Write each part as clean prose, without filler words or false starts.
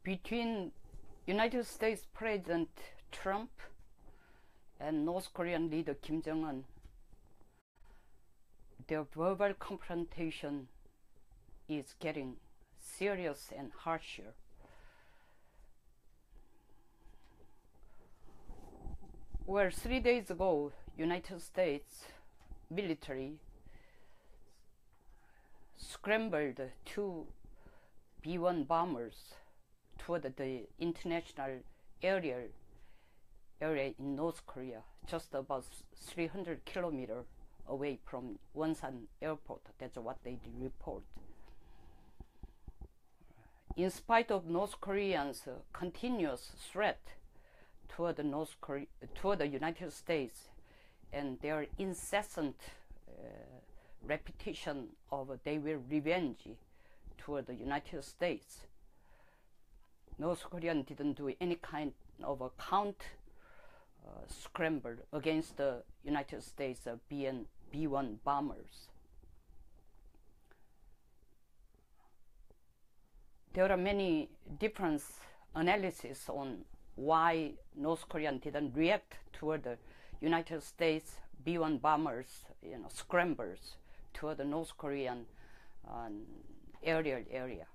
between United States President Trump and North Korean leader Kim Jong-un, their verbal confrontation is getting serious and harsher. Well, 3 days ago, United States military scrambled two B-1 bombers toward the international area in North Korea, just about 300 kilometers away from Wonsan Airport. That's what they report. In spite of North Koreans' continuous threat toward the United States and their incessant repetition of they will revenge toward the United States, North Korea didn't do any kind of a scramble against the United States B-1 bombers. There are many different analyses on why North Korea didn't react toward the United States B-1 bombers, scrambles toward the North Korean aerial area.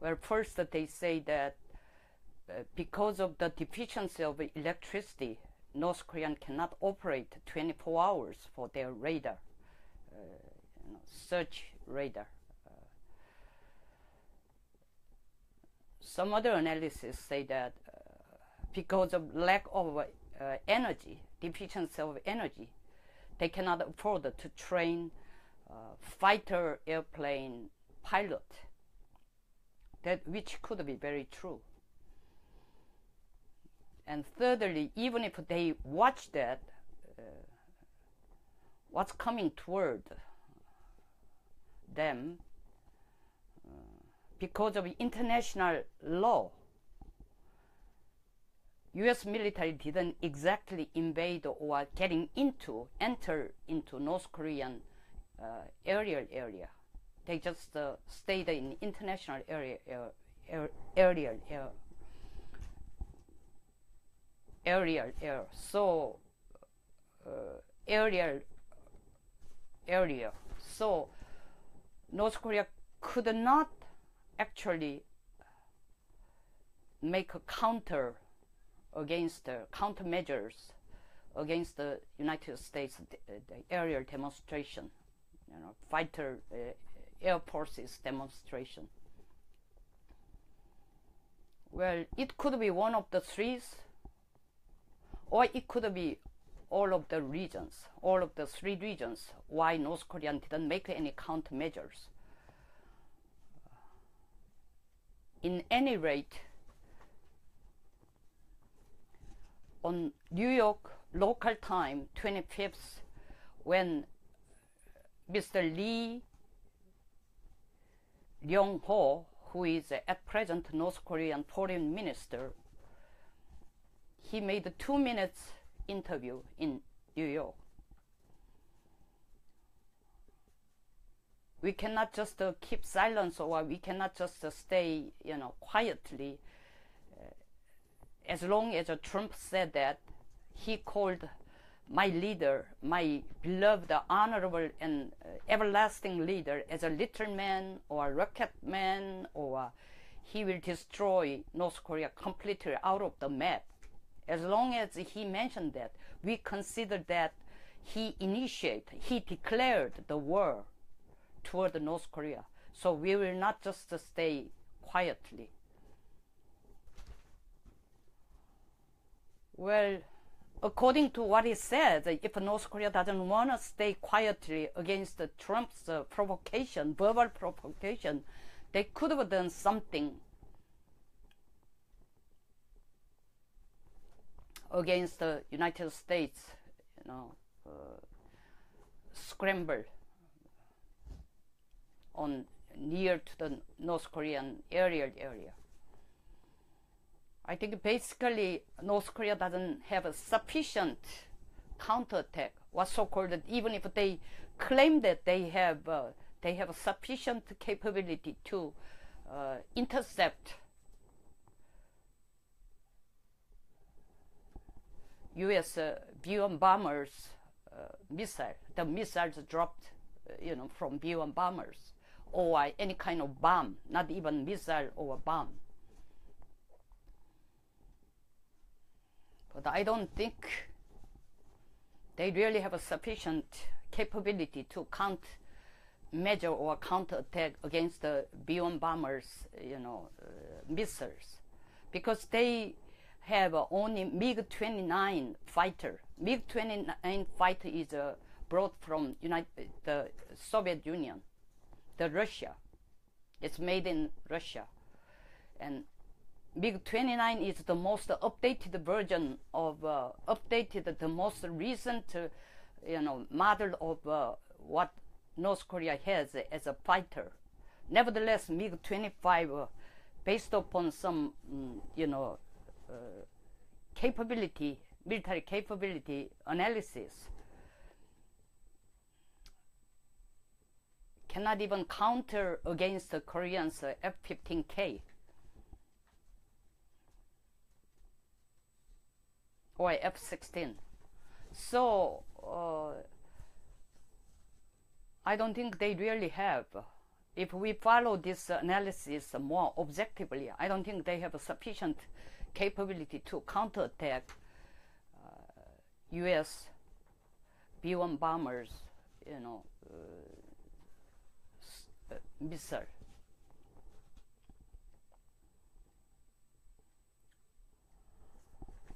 Well, first they say that because of the deficiency of electricity, North Korean cannot operate 24 hours for their radar, search radar. Some other analysis say that because of lack of energy, deficiency of energy, they cannot afford to train fighter airplane pilot, which could be very true. And thirdly, even if they watch that, what's coming toward them, because of international law, U.S. military didn't exactly invade or enter into North Korean aerial area. They just stayed in international area. So So North Korea could not actually make a countermeasures against the United States the aerial demonstration, fighter air forces demonstration. Well, it could be one of the three, or it could be all of the three reasons why North Korea didn't make any countermeasures. In any rate, on New York local time 25th, when Mr. Lee Ryong-ho, who is at present North Korean foreign minister, he made a 2-minute interview in New York. We cannot just keep silence, or we cannot just stay, quietly. As long as Trump said that, he called my leader, my beloved, honorable, and everlasting leader, as a little man or a rocket man, or he will destroy North Korea completely out of the map. As long as he mentioned that, we consider that he declared the war toward North Korea. So we will not just stay quietly. Well, according to what he said, if North Korea doesn't want to stay quietly against Trump's provocation, verbal provocation, they could have done something against the United States, scramble on near to the North Korean aerial area. I think basically North Korea doesn't have a sufficient counterattack, what so-called, even if they claim that they have sufficient capability to intercept U.S. B-1 bombers missile. The missiles dropped, from B-1 bombers, or any kind of bomb, not even missile or bomb. But I don't think they really have a sufficient capability to measure or counterattack against the B-1 bombers, missiles, because they have only MiG-29 fighter. MiG-29 fighter is brought from the Soviet Union, the Russia. It's made in Russia, and MiG-29 is the most updated version of the most recent, model of what North Korea has as a fighter. Nevertheless, MiG-25, based upon some, military capability analysis, cannot even counter against the Koreans' F-15K or F-16. So I don't think they really have. If we follow this analysis more objectively, I don't think they have a sufficient capability to counterattack U.S. B-1 bombers, missile.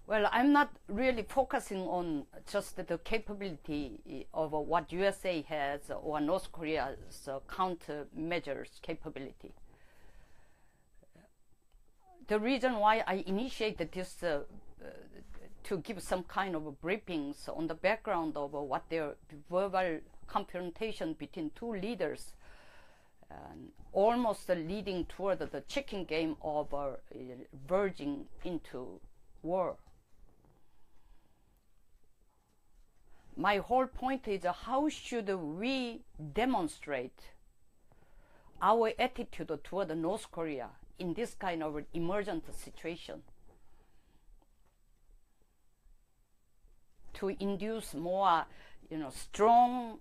Well, I'm not really focusing on just the capability of what USA has or North Korea's countermeasures capability. The reason why I initiated this to give some kind of briefings on the background of what their verbal confrontation between two leaders, almost leading toward the chicken game of verging into war. My whole point is how should we demonstrate our attitude toward North Korea in this kind of emergent situation to induce more, strong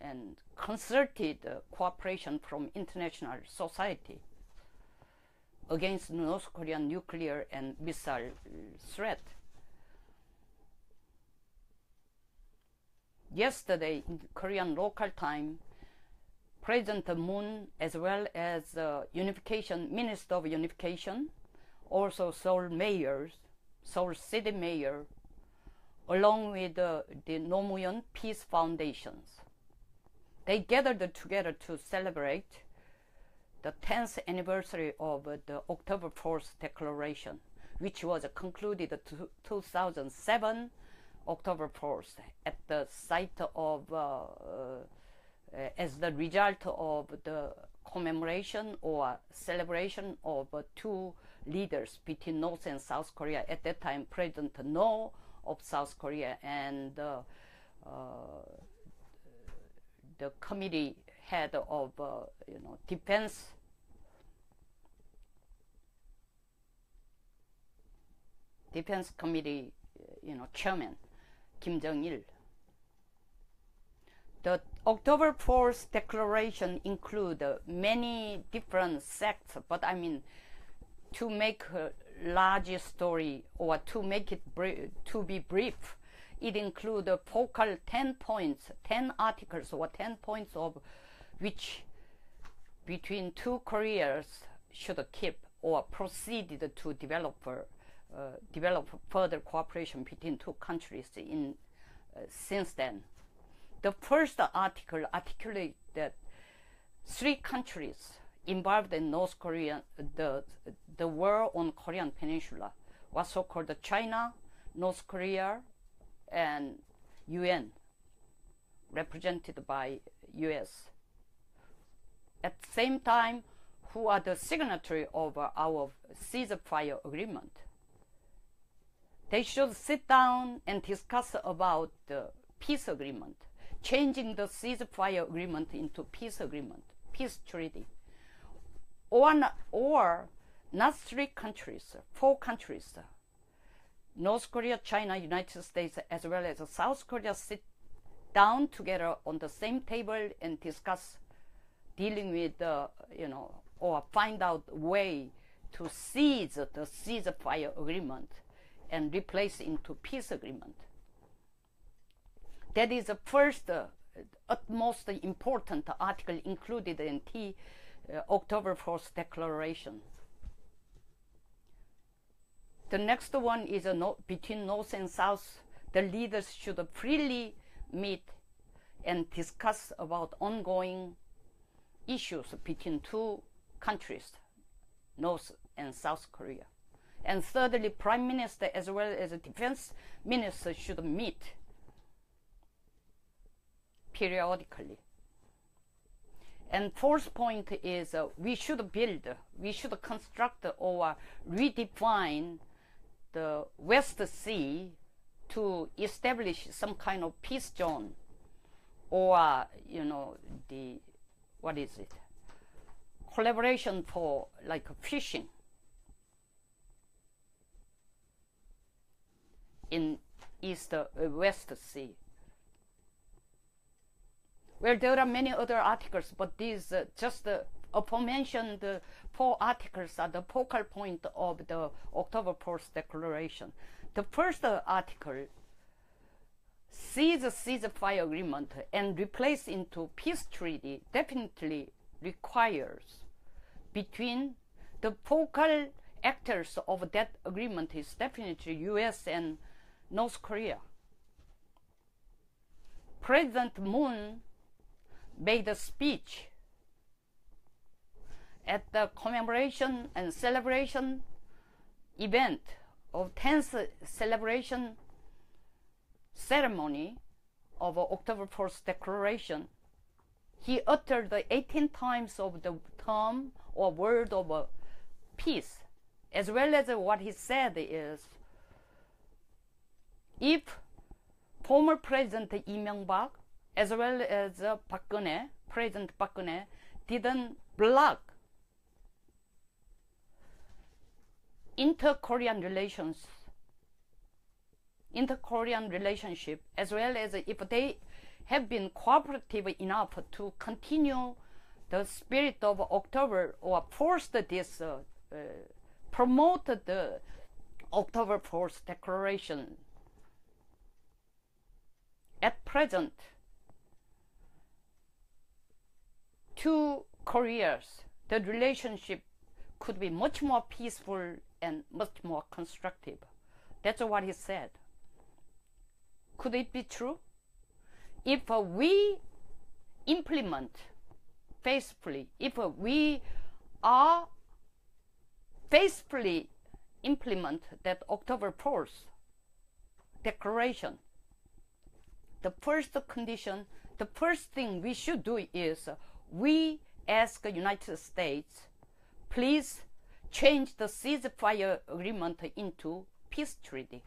and concerted cooperation from international society against North Korean nuclear and missile threat. Yesterday, in Korean local time, President Moon, as well as Minister of Unification, also Seoul mayors, Seoul City Mayor, along with the Nomuyon Peace Foundations, they gathered together to celebrate the 10th anniversary of the October 4th Declaration, which was concluded 2007 October 4th at the site of, as the result of the commemoration or celebration of two leaders between North and South Korea. At that time, President No of South Korea and the committee head of defense committee chairman Kim Jong-il. The October 4th Declaration include many different sects, but I mean, to make a large story or to make it to be brief, it include a focal 10 points, 10 articles or 10 points of which between two Koreas should keep or proceeded to develop further cooperation between two countries in since then. The first article articulates that three countries involved in North Korea, the war on Korean Peninsula, was so-called China, North Korea, and UN, represented by US. At the same time, who are the signatory of our ceasefire agreement. They should sit down and discuss about the peace agreement, changing the ceasefire agreement into peace agreement, peace treaty. or not 3 countries, 4 countries, North Korea, China, United States, as well as South Korea, sit down together on the same table and discuss dealing with or find out a way to seize the ceasefire agreement and replace into peace agreement. That is the first, utmost important article included in the October 4th Declaration. The next one is between North and South, the leaders should freely meet and discuss about ongoing issues between 2 countries, North and South Korea. And thirdly, Prime Minister as well as the Defense Minister should meet periodically. And fourth point is we should construct or redefine the West Sea to establish some kind of peace zone, or collaboration for like fishing in West Sea. Well, there are many other articles, but these just aforementioned 4 articles are the focal point of the October 4th Declaration. The first article, seize the ceasefire agreement and replace into peace treaty, definitely requires between the focal actors of that agreement is definitely U.S. and North Korea. President Moon made a speech at the commemoration and celebration event of 10th celebration ceremony of October 4th Declaration. He uttered 18 times of the term or word of peace, as well as what he said is, if former President Lee Myung-bak as well as President Park Geun-hye didn't block inter-Korean relationship, as well as if they have been cooperative enough to continue the spirit of October or forced this, promoted the October 4th Declaration. At present, 2 Koreas, the relationship could be much more peaceful and much more constructive. That's what he said. Could it be true? If we implement faithfully, if we are faithfully implement that October 4th Declaration, the first condition, the first thing we should do is we ask the United States, please change the ceasefire agreement into peace treaty.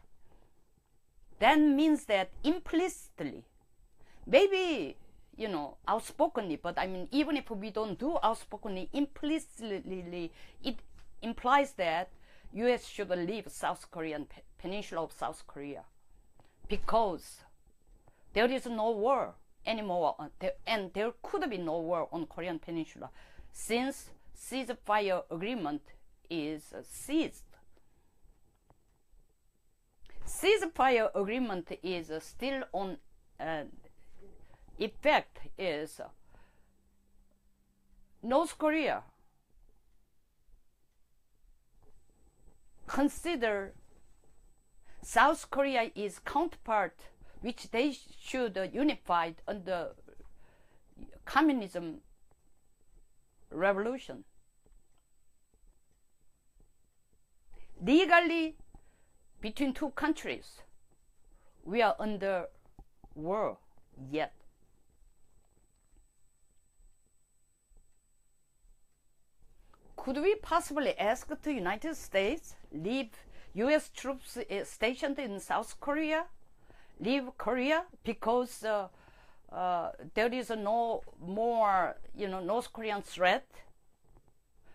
That means that implicitly, maybe, outspokenly, but I mean, even if we don't do outspokenly, implicitly, it implies that U.S. should leave South Korean peninsula of South Korea, because there is no war anymore, and there could be no war on Korean peninsula since ceasefire agreement is seized. Ceasefire agreement is still on effect. Is North Korea consider South Korea is counterpart, which they should unify under communism revolution. Legally, between 2 countries, we are under war yet. Could we possibly ask the United States leave U.S. troops stationed in South Korea, leave Korea, because there is no more North Korean threat?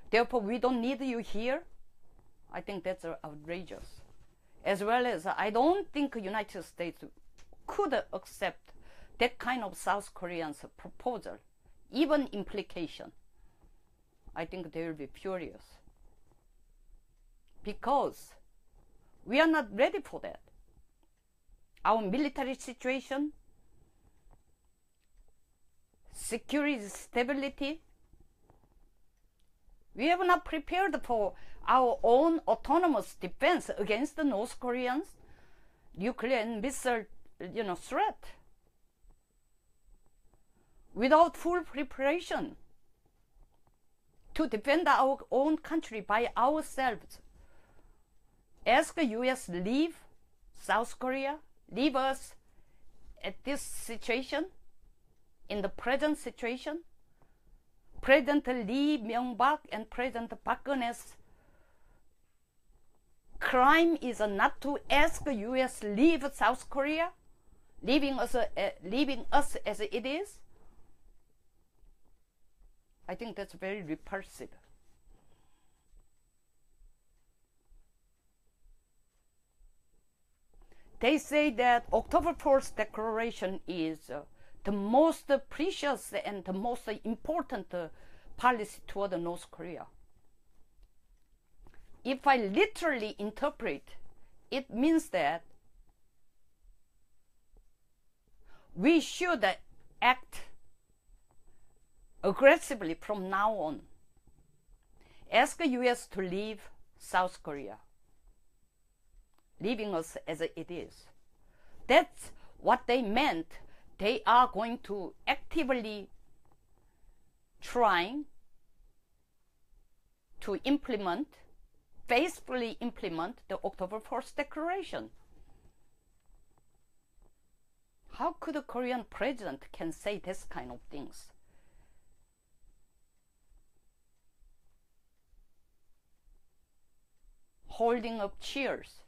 Therefore, we don't need you here. I think that's outrageous. As well as I don't think United States could accept that kind of South Korean's proposal, even implication. I think they will be furious. Because we are not ready for that. Our military situation, security stability, we have not prepared for our own autonomous defense against the North Koreans' nuclear and missile, threat. Without full preparation to defend our own country by ourselves, ask the U.S. leave South Korea, leave us at this situation, in the present situation. President Lee Myung-bak and President Park Geun-hye's crime is not to ask the U.S. leave South Korea, leaving us as it is. I think that's very repulsive. They say that October 4th declaration is the most precious and the most important policy toward North Korea. If I literally interpret, it means that we should act aggressively from now on. Ask the U.S. to leave South Korea, leaving us as it is. That's what they meant. They are going to actively trying to faithfully implement the October 4th declaration. How could a Korean president can say this kind of things? Holding up chairs.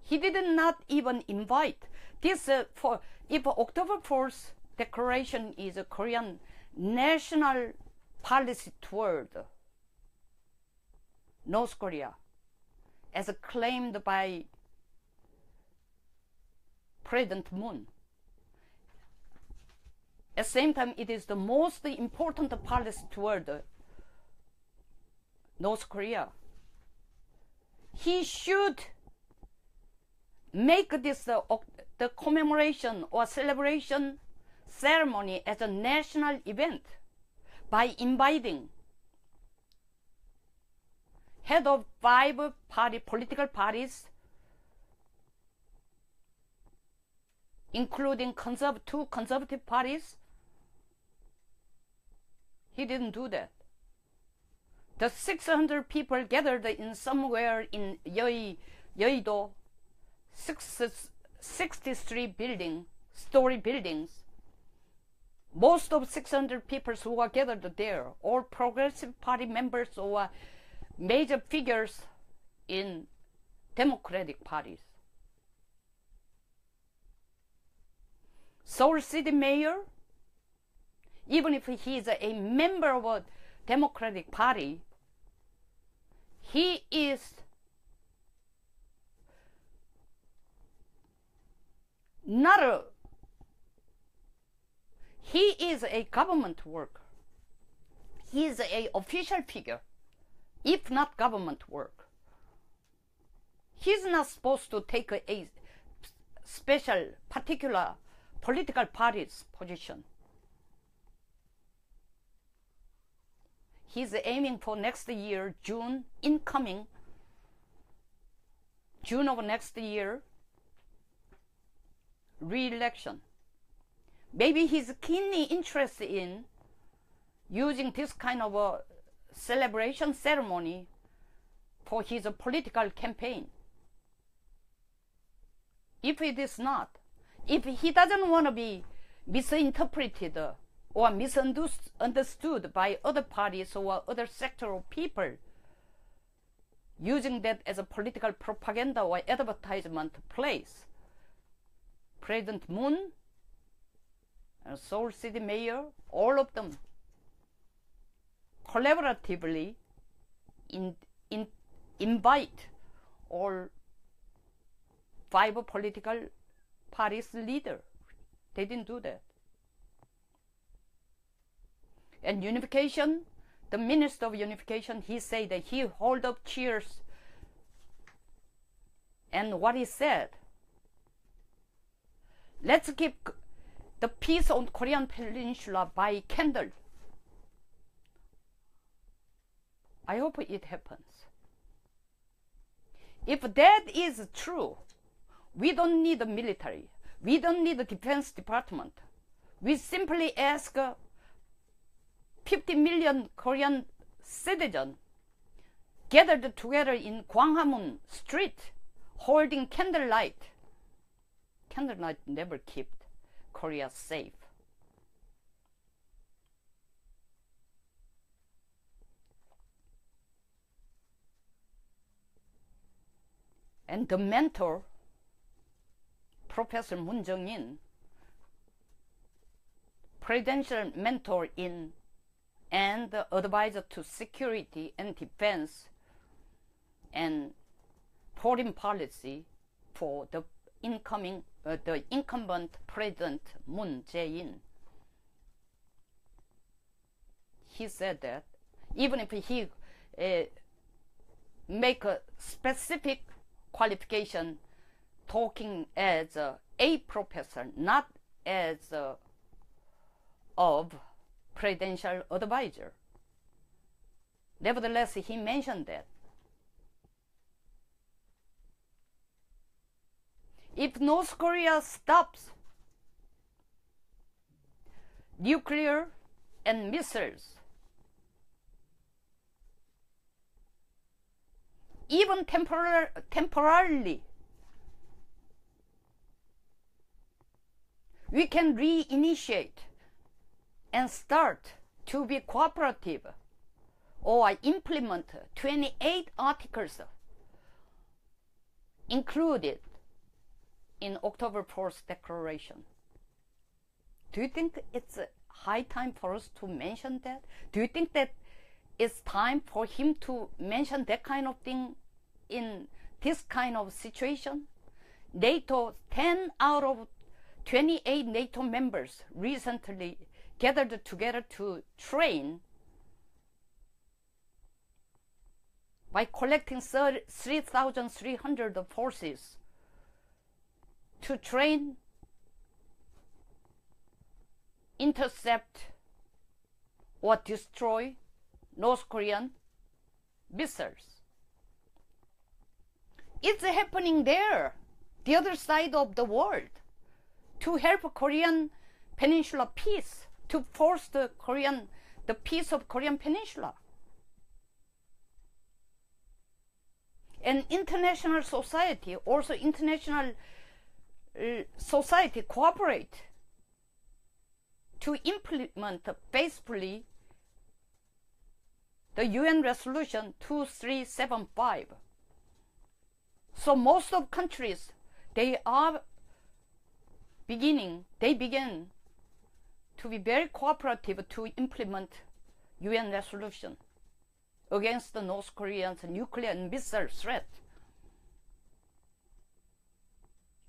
He did not even invite this if October 4th declaration is a Korean national policy toward North Korea, as claimed by President Moon. At the same time, it is the most important policy toward North Korea. He should make this the commemoration or celebration ceremony as a national event by inviting head of 5 political parties, including 2 conservative parties. He didn't do that. The 600 people gathered in somewhere in Yeouido, 63 story buildings. Most of 600 people who were gathered there, all Progressive Party members or major figures in Democratic parties. Seoul City Mayor, even if he is a member of a Democratic Party, he is he is a government worker. He is an official figure, if not government work. He's not supposed to take a special, particular political party's position. He's aiming for next year, June of next year, re-election. Maybe he's keenly interested in using this kind of a celebration ceremony for his political campaign. If it is not, if he doesn't want to be misinterpreted or misunderstood by other parties or other sector of people, using that as a political propaganda or advertisement place, President Moon Seoul City Mayor, all of them collaboratively invite all 5 political parties leader. They didn't do that. And unification, the Minister of Unification, he said that he hold up chairs, and what he said, let's keep the peace on Korean Peninsula by candle. I hope it happens. If that is true, we don't need the military. We don't need the Defense Department. We simply ask 50 million Korean citizens gathered together in Gwanghwamun Street holding candlelight. Candlelight never kept Korea safe. And the mentor, Professor Moon Jung-in, presidential mentor in and advisor to security and defense and foreign policy for the incumbent President Moon Jae-in. He said that even if he make a specific qualification talking as a professor, not as of presidential advisor. Nevertheless, he mentioned that if North Korea stops nuclear and missiles, even temporarily, we can reinitiate and start to be cooperative or implement 28 articles included in October 4th declaration. Do you think it's high time for us to mention that? Do you think that it's time for him to mention that kind of thing in this kind of situation? NATO, 10 out of 28 NATO members recently gathered together to train by collecting 3,300 forces to train, intercept, or destroy North Korean missiles. It's happening there, the other side of the world, to help Korean Peninsula peace, to force the peace of Korean Peninsula. And international society, also international society cooperate to implement faithfully the UN resolution 2375. So most of countries, they begin to be very cooperative to implement UN resolution against the North Koreans' nuclear and missile threat.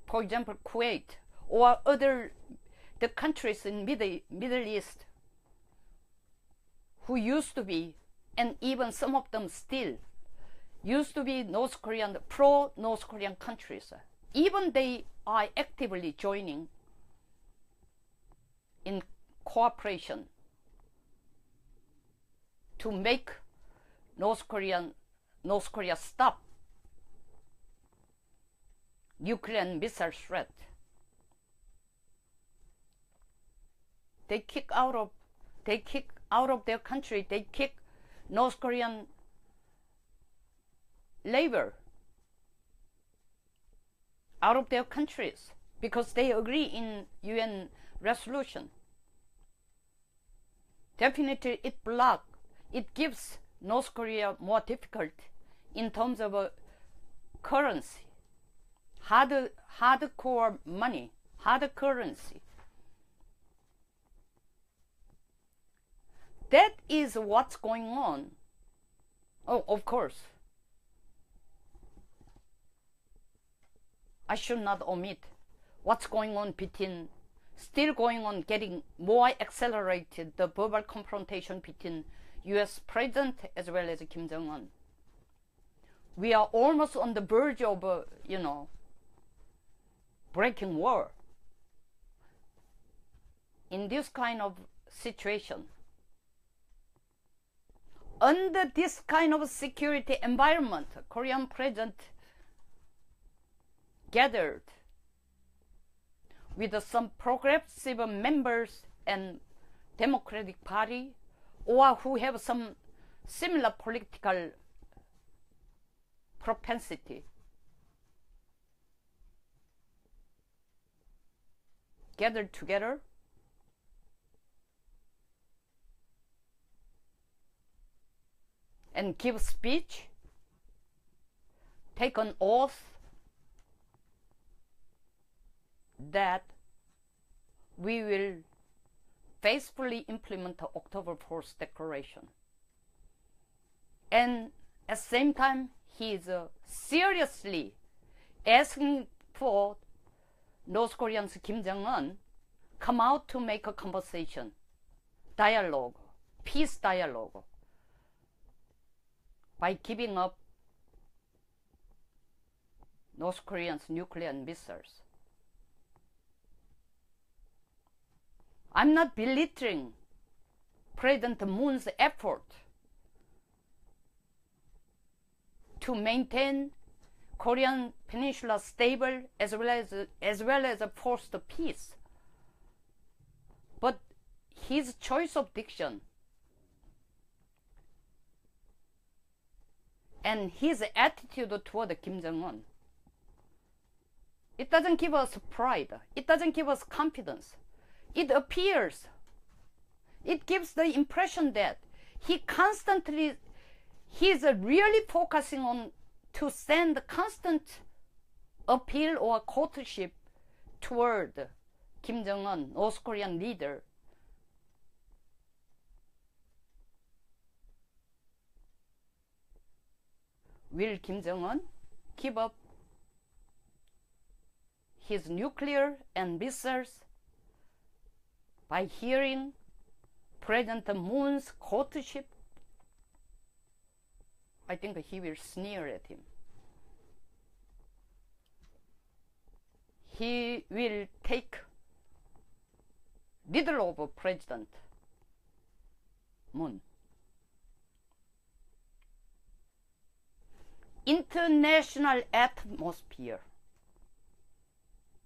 For example, Kuwait or the countries in Middle East who used to be, and even some of them still, used to be pro-North Korean countries. Even they are actively joining in cooperation to make North Korea stop nuclear and missile threat. They kick out of their country. They kick North Korean labor out of their countries because they agree in UN resolution. Definitely it gives North Korea more difficult in terms of currency, hardcore money, hard currency. that is what's going on. Oh, of course, I should not omit what's going on between, still going on, getting more accelerated, the verbal confrontation between US President as well as Kim Jong-un. We are almost on the verge of, breaking war. In this kind of situation, under this kind of security environment, Korean president gathered with some progressive members and Democratic Party, or who have some similar political propensity, gathered together and give speech, take an oath that we will faithfully implement the October 4th declaration. And at the same time, he is seriously asking for North Koreans Kim Jong-un come out to make a conversation, dialogue, peace dialogue, by giving up North Koreans' nuclear missiles. I'm not belittling President Moon's effort to maintain Korean Peninsula stable as well as forced peace. But his choice of diction and his attitude toward Kim Jong-un, it doesn't give us pride. It doesn't give us confidence. It appears, it gives the impression that he's really focusing on to send constant appeal or courtship toward Kim Jong-un, North Korean leader. Will Kim Jong-un give up his nuclear and missiles by hearing President Moon's courtship? I think he will sneer at him. He will take leader of President Moon. International atmosphere,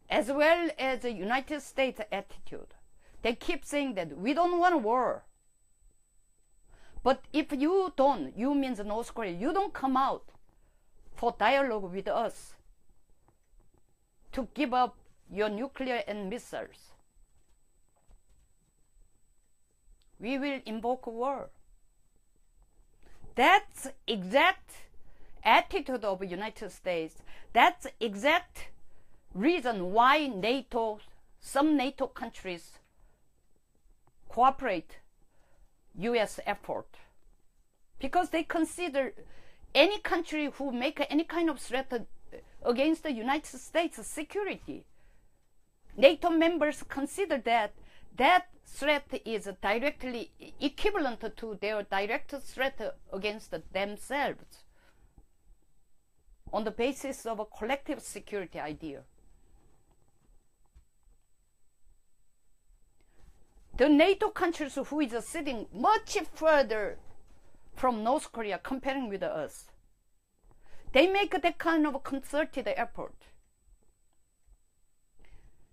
as well as the United States attitude. They keep saying that we don't want war. But if you don't, you means North Korea, you don't come out for dialogue with us to give up your nuclear and missiles, we will invoke war. That's exact attitude of United States. That's exact reason why NATO, some NATO countries cooperate US effort, because they consider any country who make any kind of threat against the United States security, NATO members consider that that threat is directly equivalent to their direct threat against themselves on the basis of a collective security idea. The NATO countries who is sitting much further from North Korea comparing with us, they make that kind of concerted effort.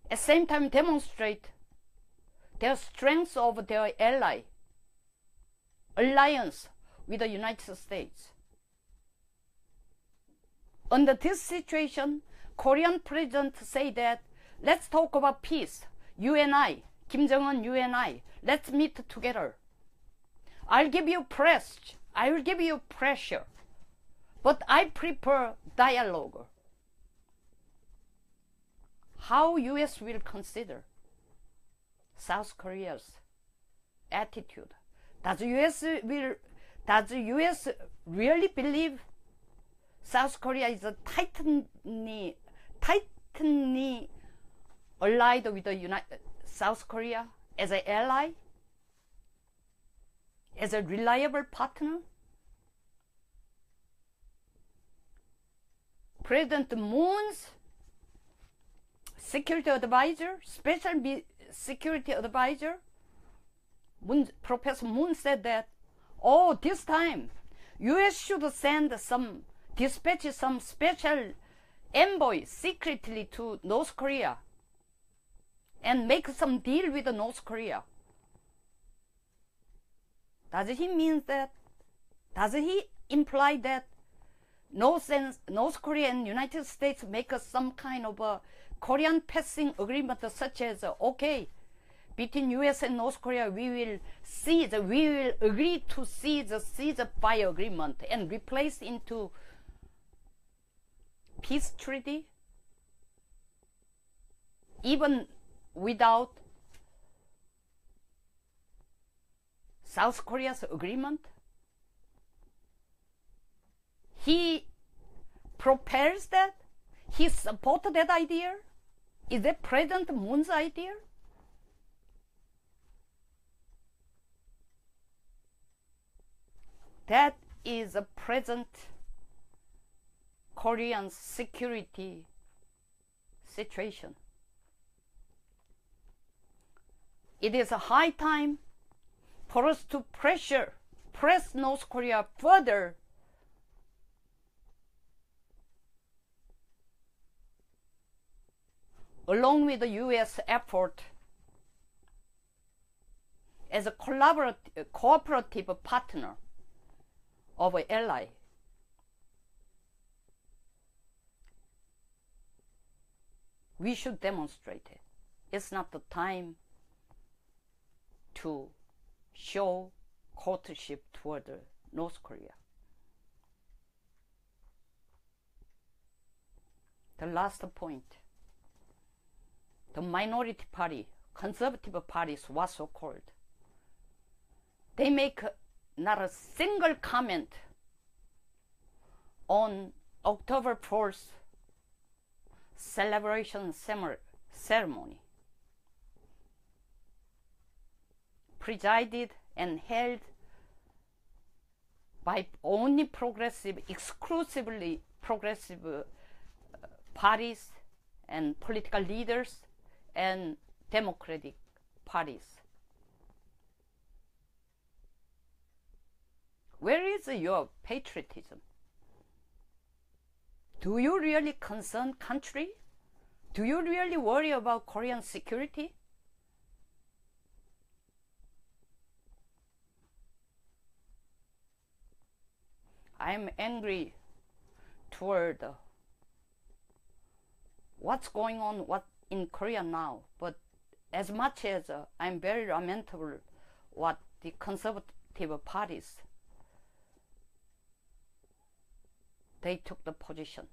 At the same time demonstrate their strength of their alliance with the United States. Under this situation, Korean president say that let's talk about peace, you and I, Kim Jong-un, you and I, let's meet together. I'll give you I will give you pressure, but I prefer dialogue. How US will consider South Korea's attitude? Does U.S. really believe South Korea is a tightly allied with the South Korea as an ally, as a reliable partner? President Moon's security advisor, special security advisor, Professor Moon said that, oh, this time U.S. should dispatch some special envoy secretly to North Korea and make some deal with North Korea. Does he mean that? Does he imply that North Korea and United States make some kind of a Korean passing agreement, such as, okay, between U.S. and North Korea, we will agree to ceasefire agreement and replace into peace treaty, even without South Korea's agreement? He propels that? He supports that idea? Is that President Moon's idea? That is a present Korean security situation. It is a high time for us to press North Korea further along with the U.S. effort as a cooperative partner of an ally. We should demonstrate it. It's not the time to show courtship toward North Korea. The last point. The minority party, conservative parties, what so called, they make not a single comment on October 4th celebration ceremony presided and held by only exclusively progressive parties and political leaders and democratic parties. Where is your patriotism? Do you really concern country? Do you really worry about Korean security? I'm angry toward what's going on in Korea now, but as much as I'm very lamentable what the conservative parties they took the position.